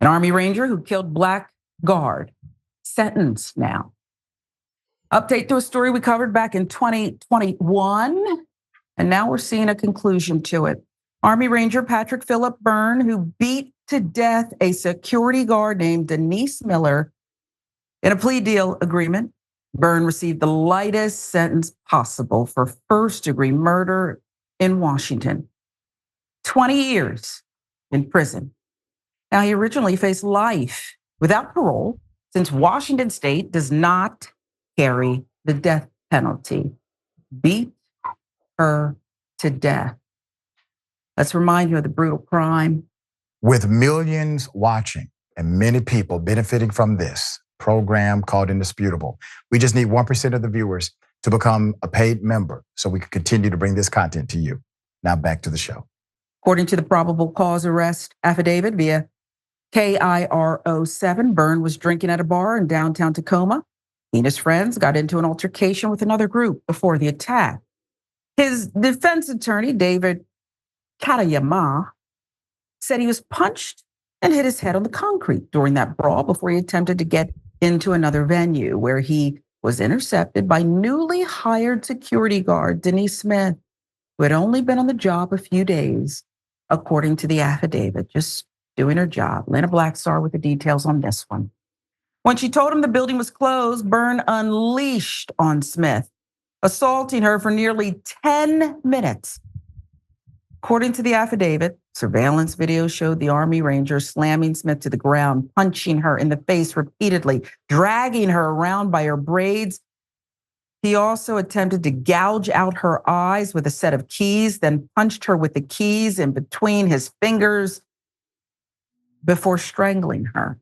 An Army Ranger who killed Black guard, sentenced now. Update to a story we covered back in 2021, and now we're seeing a conclusion to it. Army Ranger Patrick Philip Byrne, who beat to death a security guard named Denise Miller in a plea deal agreement. Byrne received the lightest sentence possible for first-degree murder in Washington. 20 years in prison. Now, he originally faced life without parole, since Washington state does not carry the death penalty. Beat her to death. Let's remind you of the brutal crime. With millions watching and many people benefiting from this program called Indisputable, we just need 1% of the viewers to become a paid member so we can continue to bring this content to you. Now back to the show. According to the probable cause arrest affidavit via KIRO 7, Byrne was drinking at a bar in downtown Tacoma. He and his friends got into an altercation with another group before the attack. His defense attorney, David Katayama, said he was punched and hit his head on the concrete during that brawl before he attempted to get into another venue, where he was intercepted by newly hired security guard Denise Smith, who had only been on the job a few days, according to the affidavit, just doing her job. Lena Blackstar with the details on this one. When she told him the building was closed, Byrne unleashed on Smith, assaulting her for nearly 10 minutes. According to the affidavit, surveillance video showed the Army Ranger slamming Smith to the ground, punching her in the face repeatedly, dragging her around by her braids. He also attempted to gouge out her eyes with a set of keys, then punched her with the keys in between his fingers before strangling her.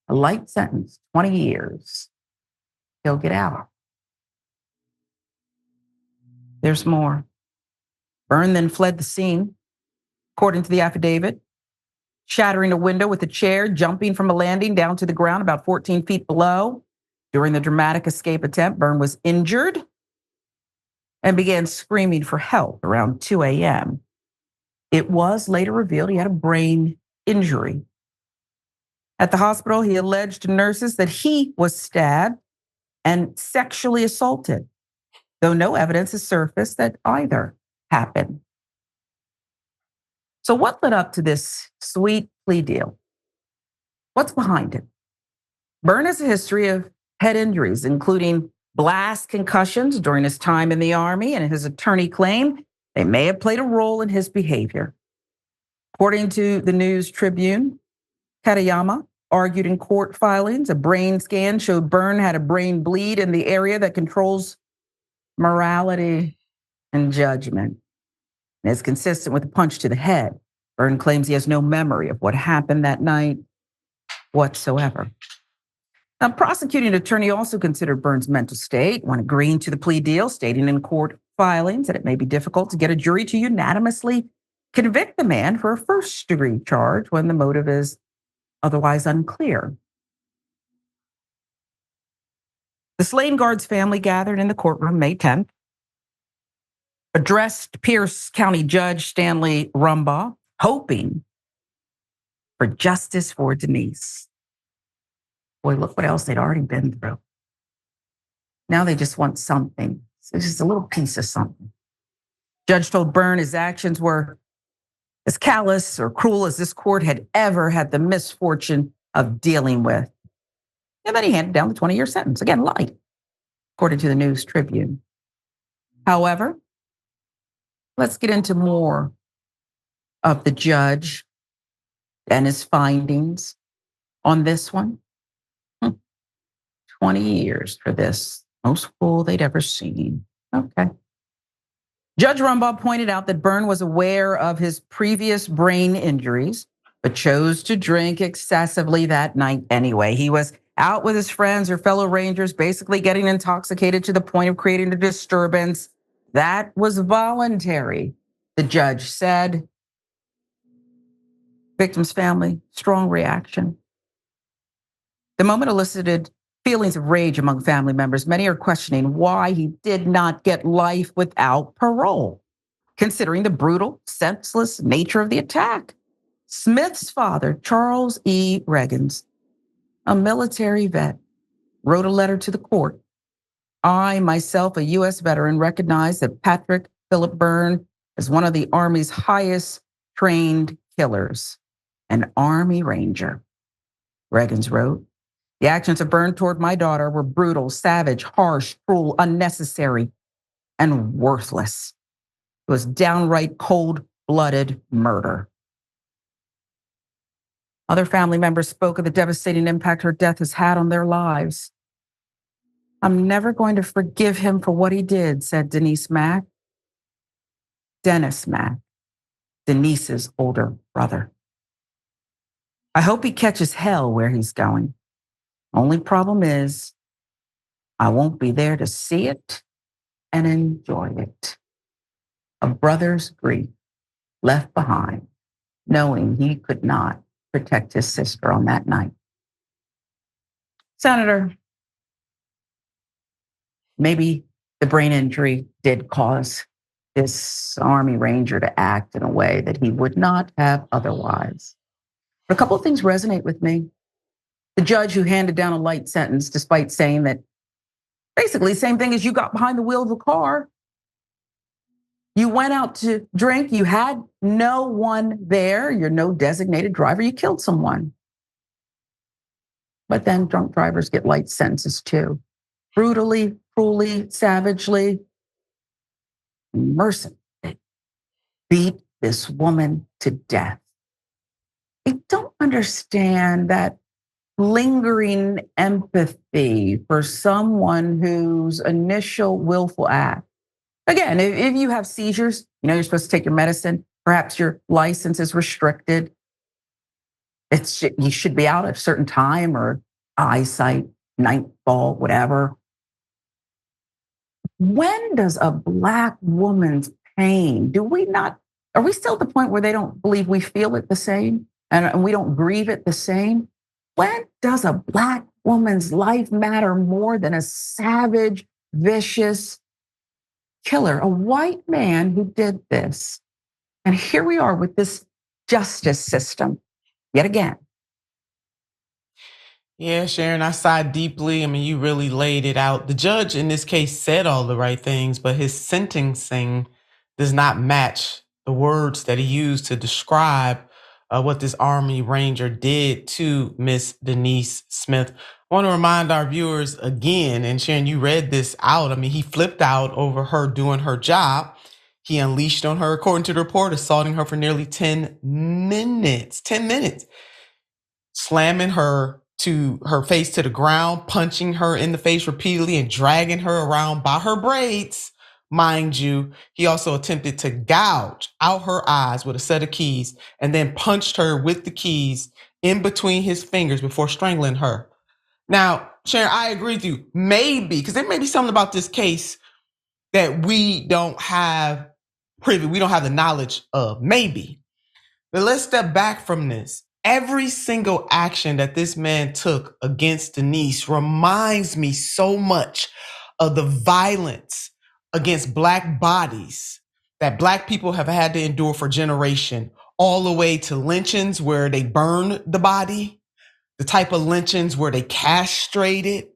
A light sentence, 20 years. He'll get out. There's more. Byrne then fled the scene, according to the affidavit, shattering a window with a chair, jumping from a landing down to the ground about 14 feet below. During the dramatic escape attempt, Byrne was injured and began screaming for help around 2 a.m. It was later revealed he had a brain injury. At the hospital, he alleged to nurses that he was stabbed and sexually assaulted, though no evidence has surfaced that either happened. So what led up to this sweet plea deal? What's behind it? Byrne has a history of head injuries, including blast concussions during his time in the Army, and his attorney claimed they may have played a role in his behavior. According to the News Tribune, Katayama argued in court filings a brain scan showed Byrne had a brain bleed in the area that controls morality and judgment. And it's consistent with a punch to the head. Byrne claims he has no memory of what happened that night whatsoever. Now, prosecuting attorney also considered Byrne's mental state when agreeing to the plea deal, stating in court filings that it may be difficult to get a jury to unanimously convict the man for a first-degree charge when the motive is otherwise unclear. The slain guard's family gathered in the courtroom May 10th, addressed Pierce County Judge Stanley Rumbaugh, hoping for justice for Denise. Boy, look what else they'd already been through. Now they just want something. It's just a little piece of something. Judge told Byrne his actions were as callous or cruel as this court had ever had the misfortune of dealing with. And then he handed down the 20-year sentence. Again, light, according to the News Tribune. However, let's get into more of the judge and his findings on this one. 20 years for this. Most fool they'd ever seen. Okay. Judge Rumbaugh pointed out that Byrne was aware of his previous brain injuries, but chose to drink excessively that night anyway. He was out with his friends or fellow Rangers, basically getting intoxicated to the point of creating a disturbance. That was voluntary, the judge said. Victim's family, strong reaction. The moment elicited feelings of rage among family members. Many are questioning why he did not get life without parole, considering the brutal, senseless nature of the attack. Smith's father, Charles E. Reagans, a military vet, wrote a letter to the court. I, myself, a U.S. veteran, recognize that Patrick Philip Byrne is one of the Army's highest trained killers, an Army Ranger. Reagans wrote, the actions of Byrne toward my daughter were brutal, savage, harsh, cruel, unnecessary, and worthless. It was downright cold-blooded murder. Other family members spoke of the devastating impact her death has had on their lives. I'm never going to forgive him for what he did, said Denise Mack. Dennis Mack, Denise's older brother. I hope he catches hell where he's going. Only problem is, I won't be there to see it and enjoy it. A brother's grief left behind, knowing he could not protect his sister on that night. Senator, maybe the brain injury did cause this Army Ranger to act in a way that he would not have otherwise. But a couple of things resonate with me. The judge who handed down a light sentence, despite saying that basically the same thing as you got behind the wheel of a car. You went out to drink, you had no one there, you're no designated driver, you killed someone. But then drunk drivers get light sentences too. Brutally, cruelly, savagely, mercilessly beat this woman to death. I don't understand that lingering empathy for someone whose initial willful act. Again, if you have seizures, you know you're supposed to take your medicine, perhaps your license is restricted. You should be out at a certain time or eyesight, nightfall, whatever. When does a Black woman's pain, are we still at the point where they don't believe we feel it the same and we don't grieve it the same? When does a Black woman's life matter more than a savage, vicious killer, a white man who did this? And here we are with this justice system yet again. Yeah, Sharon, I sighed deeply. I mean, you really laid it out. The judge in this case said all the right things, but his sentencing does not match the words that he used to describe what this Army Ranger did to Miss Denise Smith. I want to remind our viewers again, and Sharon, you read this out. I mean, he flipped out over her doing her job. He unleashed on her, according to the report, assaulting her for nearly 10 minutes, slamming her to her face to the ground, punching her in the face repeatedly and dragging her around by her braids. Mind you, he also attempted to gouge out her eyes with a set of keys and then punched her with the keys in between his fingers before strangling her. Now, Sharon, I agree with you. Maybe, because there may be something about this case that we don't have the knowledge of, maybe. But let's step back from this. Every single action that this man took against Denise reminds me so much of the violence against Black bodies that Black people have had to endure for generations, all the way to lynchings where they burn the body, the type of lynchings where they castrated,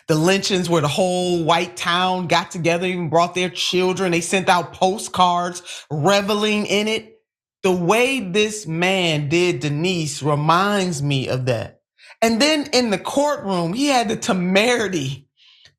the lynchings where the whole white town got together, even brought their children. They sent out postcards reveling in it. The way this man did Denise reminds me of that. And then in the courtroom, he had the temerity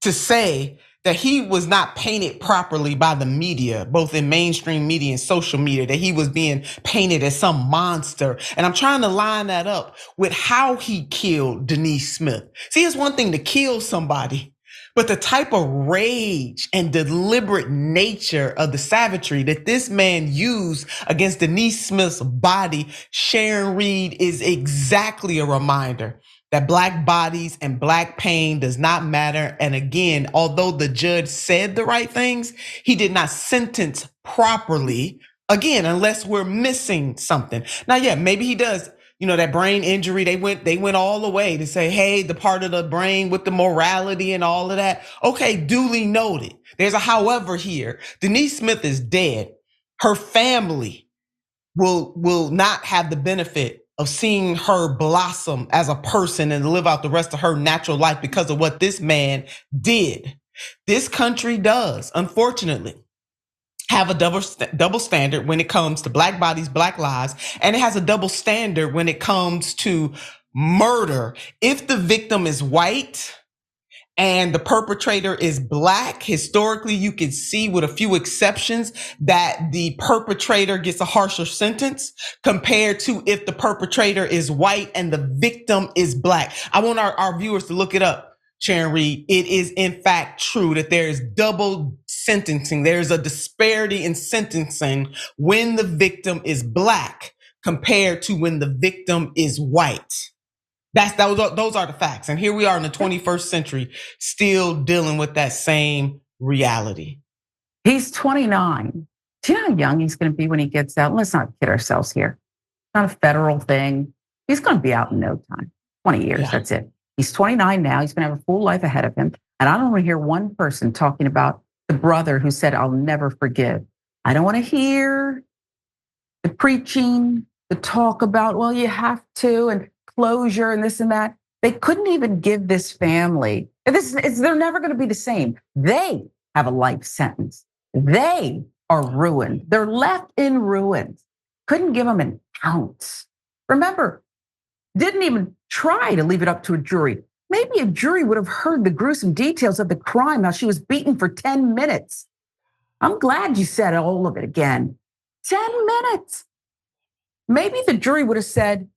to say that he was not painted properly by the media, both in mainstream media and social media, that he was being painted as some monster. And I'm trying to line that up with how he killed Denise Smith. See, it's one thing to kill somebody, but the type of rage and deliberate nature of the savagery that this man used against Denise Smith's body, Sharon Reed, is exactly a reminder that Black bodies and Black pain does not matter. And again, although the judge said the right things, he did not sentence properly, again, unless we're missing something. Now, yeah, maybe he does. You know, that brain injury, they went all the way to say, hey, the part of the brain with the morality and all of that. Okay, duly noted. There's a however here. Denise Smith is dead. Her family will not have the benefit of seeing her blossom as a person and live out the rest of her natural life because of what this man did. This country does, unfortunately, have a double standard when it comes to black bodies, black lives, and it has a double standard when it comes to murder. If the victim is white and the perpetrator is black, historically, you can see with a few exceptions that the perpetrator gets a harsher sentence compared to if the perpetrator is white and the victim is black. I want our viewers to look it up, Sharon Reed. It is in fact true that there is double sentencing. There's a disparity in sentencing when the victim is black compared to when the victim is white. Those are the facts. And here we are in the 21st century, still dealing with that same reality. He's 29. Do you know how young he's going to be when he gets out? Let's not kid ourselves here. It's not a federal thing. He's going to be out in no time. 20 years, that's it. He's 29 now. He's going to have a full life ahead of him. And I don't want to hear one person talking about the brother who said, I'll never forgive. I don't want to hear the preaching, the talk about, well, you have to, and closure and this and that. They couldn't even give this family, they're never going to be the same. They have a life sentence. They are ruined. They're left in ruins. Couldn't give them an ounce. Remember, didn't even try to leave it up to a jury. Maybe a jury would have heard the gruesome details of the crime, how she was beaten for 10 minutes. I'm glad you said all of it again. 10 minutes. Maybe the jury would have said,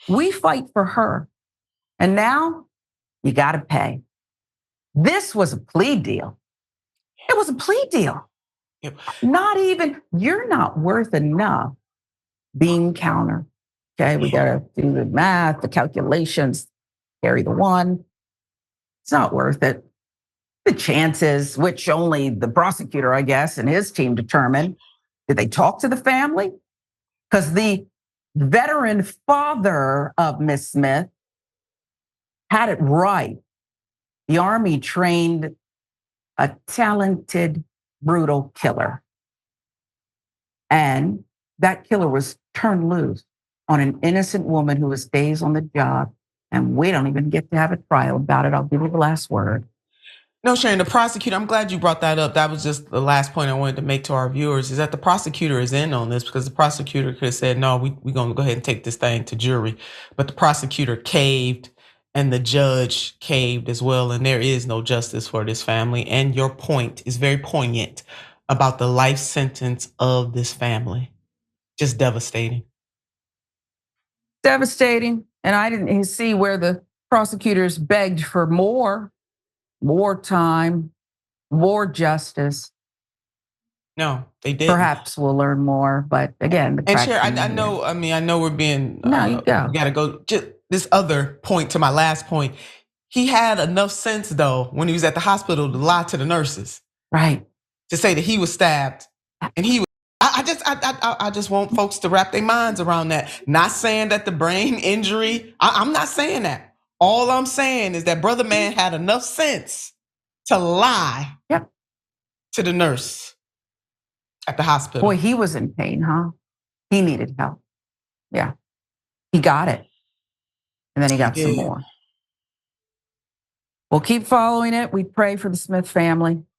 we fight for her. And now you got to pay. This was a plea deal. It was a plea deal. Yep. Not even, you're not worth enough being counter. Okay, we got to do the math, the calculations, carry the one. It's not worth it. The chances, which only the prosecutor, I guess, and his team determined, did they talk to the family? Because the veteran father of Miss Smith had it right. The Army trained a talented, brutal killer. And that killer was turned loose on an innocent woman who was days on the job. And we don't even get to have a trial about it. I'll give you the last word. No, Sharon, the prosecutor, I'm glad you brought that up. That was just the last point I wanted to make to our viewers, is that the prosecutor is in on this, because the prosecutor could have said, no, we're going to go ahead and take this thing to jury. But the prosecutor caved and the judge caved as well. And there is no justice for this family. And your point is very poignant about the life sentence of this family. Just devastating. Devastating. And I didn't see where the prosecutors begged for more time, more justice. No, they didn't. Perhaps we'll learn more, but again, and Sharon, I know we're being. No, you go. We gotta go. Just this other point to my last point. He had enough sense though when he was at the hospital to lie to the nurses, right? To say that he was stabbed, and he was. I just want folks to wrap their minds around that. Not saying that the brain injury. I'm not saying that. All I'm saying is that brother man had enough sense to lie. Yep. To the nurse at the hospital. Boy, he was in pain, huh? He needed help. Yeah. He got it. And then he got some more. We'll keep following it. We pray for the Smith family.